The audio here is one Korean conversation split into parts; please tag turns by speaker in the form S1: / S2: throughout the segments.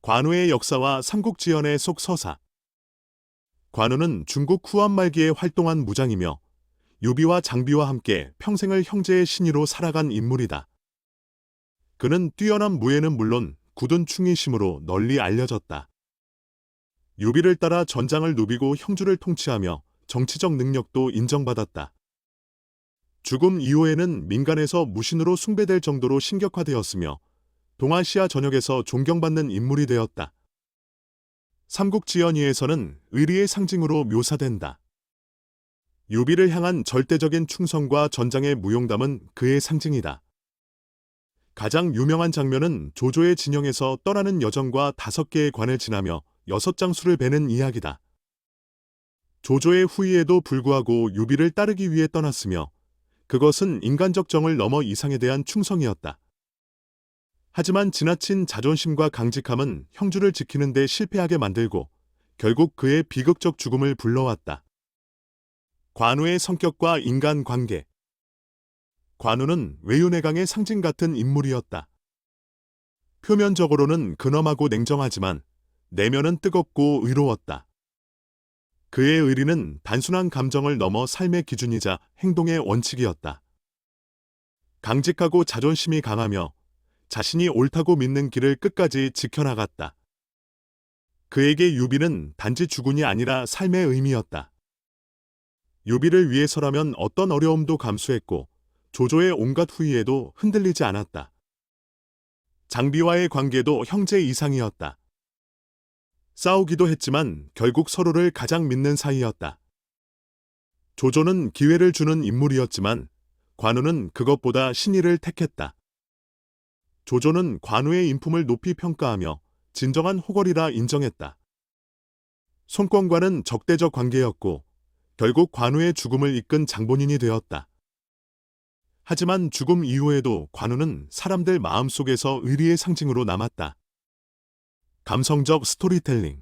S1: 관우의 역사와 삼국지연의 속서사. 관우는 중국 후한 말기에 활동한 무장이며 유비와 장비와 함께 평생을 형제의 신의로 살아간 인물이다. 그는 뛰어난 무예는 물론 굳은 충의심으로 널리 알려졌다. 유비를 따라 전장을 누비고 형주를 통치하며 정치적 능력도 인정받았다. 죽음 이후에는 민간에서 무신으로 숭배될 정도로 신격화되었으며 동아시아 전역에서 존경받는 인물이 되었다. 삼국지연의에서는 의리의 상징으로 묘사된다. 유비를 향한 절대적인 충성과 전장의 무용담은 그의 상징이다. 가장 유명한 장면은 조조의 진영에서 떠나는 여정과 5개의 관을 지나며 6장수를 베는 이야기다. 조조의 후위에도 불구하고 유비를 따르기 위해 떠났으며 그것은 인간적 정을 넘어 이상에 대한 충성이었다. 하지만 지나친 자존심과 강직함은 형주를 지키는 데 실패하게 만들고 결국 그의 비극적 죽음을 불러왔다. 관우의 성격과 인간관계. 관우는 외유내강의 상징 같은 인물이었다. 표면적으로는 근엄하고 냉정하지만 내면은 뜨겁고 의로웠다. 그의 의리는 단순한 감정을 넘어 삶의 기준이자 행동의 원칙이었다. 강직하고 자존심이 강하며 자신이 옳다고 믿는 길을 끝까지 지켜나갔다. 그에게 유비는 단지 주군이 아니라 삶의 의미였다. 유비를 위해서라면 어떤 어려움도 감수했고 조조의 온갖 후위에도 흔들리지 않았다. 장비와의 관계도 형제 이상이었다. 싸우기도 했지만 결국 서로를 가장 믿는 사이였다. 조조는 기회를 주는 인물이었지만 관우는 그것보다 신의를 택했다. 조조는 관우의 인품을 높이 평가하며 진정한 호걸이라 인정했다. 손권과는 적대적 관계였고 결국 관우의 죽음을 이끈 장본인이 되었다. 하지만 죽음 이후에도 관우는 사람들 마음속에서 의리의 상징으로 남았다. 감성적 스토리텔링.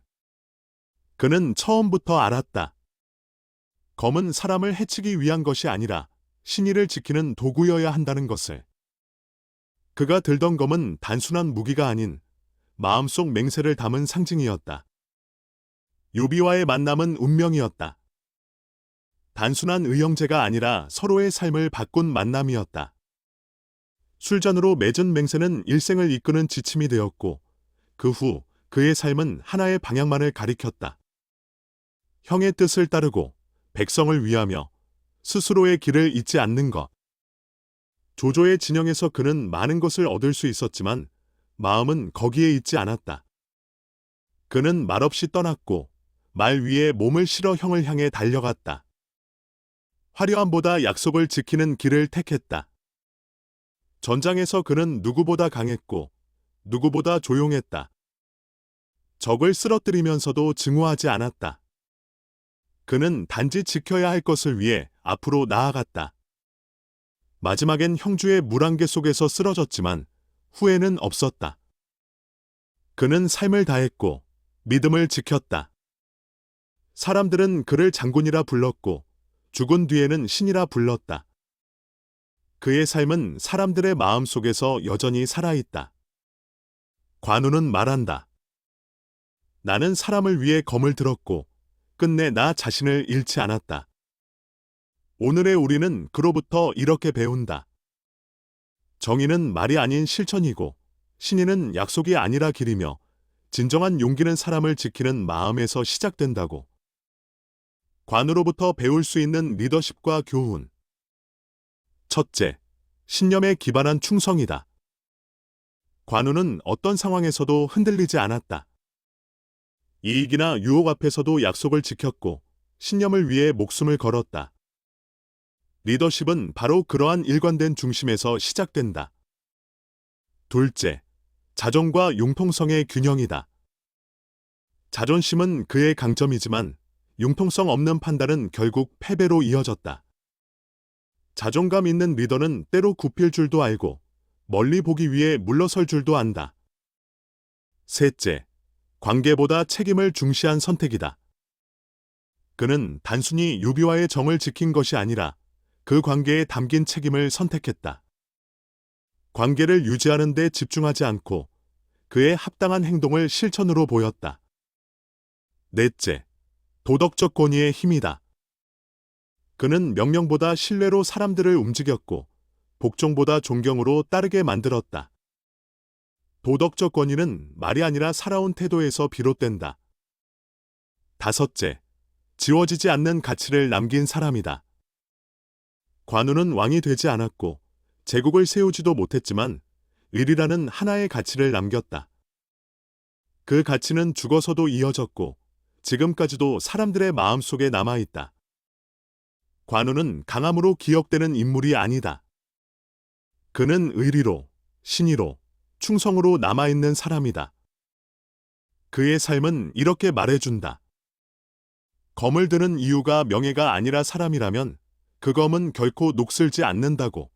S1: 그는 처음부터 알았다. 검은 사람을 해치기 위한 것이 아니라 신의를 지키는 도구여야 한다는 것을. 그가 들던 검은 단순한 무기가 아닌 마음속 맹세를 담은 상징이었다. 유비와의 만남은 운명이었다. 단순한 의형제가 아니라 서로의 삶을 바꾼 만남이었다. 술잔으로 맺은 맹세는 일생을 이끄는 지침이 되었고 그 후 그의 삶은 하나의 방향만을 가리켰다. 형의 뜻을 따르고 백성을 위하며 스스로의 길을 잇지 않는 것. 조조의 진영에서 그는 많은 것을 얻을 수 있었지만 마음은 거기에 있지 않았다. 그는 말없이 떠났고 말 위에 몸을 실어 형을 향해 달려갔다. 화려함보다 약속을 지키는 길을 택했다. 전장에서 그는 누구보다 강했고 누구보다 조용했다. 적을 쓰러뜨리면서도 증오하지 않았다. 그는 단지 지켜야 할 것을 위해 앞으로 나아갔다. 마지막엔 형주의 물안개 속에서 쓰러졌지만 후회는 없었다. 그는 삶을 다했고 믿음을 지켰다. 사람들은 그를 장군이라 불렀고 죽은 뒤에는 신이라 불렀다. 그의 삶은 사람들의 마음 속에서 여전히 살아있다. 관우는 말한다. 나는 사람을 위해 검을 들었고 끝내 나 자신을 잃지 않았다. 오늘의 우리는 그로부터 이렇게 배운다. 정의는 말이 아닌 실천이고 신의는 약속이 아니라 길이며 진정한 용기는 사람을 지키는 마음에서 시작된다고. 관우로부터 배울 수 있는 리더십과 교훈. 첫째, 신념에 기반한 충성이다. 관우는 어떤 상황에서도 흔들리지 않았다. 이익이나 유혹 앞에서도 약속을 지켰고 신념을 위해 목숨을 걸었다. 리더십은 바로 그러한 일관된 중심에서 시작된다. 둘째, 자정과 융통성의 균형이다. 자존심은 그의 강점이지만 융통성 없는 판단은 결국 패배로 이어졌다. 자존감 있는 리더는 때로 굽힐 줄도 알고 멀리 보기 위해 물러설 줄도 안다. 셋째, 관계보다 책임을 중시한 선택이다. 그는 단순히 유비와의 정을 지킨 것이 아니라 그 관계에 담긴 책임을 선택했다. 관계를 유지하는 데 집중하지 않고 그의 합당한 행동을 실천으로 보였다. 넷째, 도덕적 권위의 힘이다. 그는 명령보다 신뢰로 사람들을 움직였고 복종보다 존경으로 따르게 만들었다. 도덕적 권위는 말이 아니라 살아온 태도에서 비롯된다. 다섯째, 지워지지 않는 가치를 남긴 사람이다. 관우는 왕이 되지 않았고 제국을 세우지도 못했지만 의리라는 하나의 가치를 남겼다. 그 가치는 죽어서도 이어졌고 지금까지도 사람들의 마음속에 남아있다. 관우는 강함으로 기억되는 인물이 아니다. 그는 의리로, 신의로, 충성으로 남아있는 사람이다. 그의 삶은 이렇게 말해준다. 검을 드는 이유가 명예가 아니라 사람이라면 그 검은 결코 녹슬지 않는다고.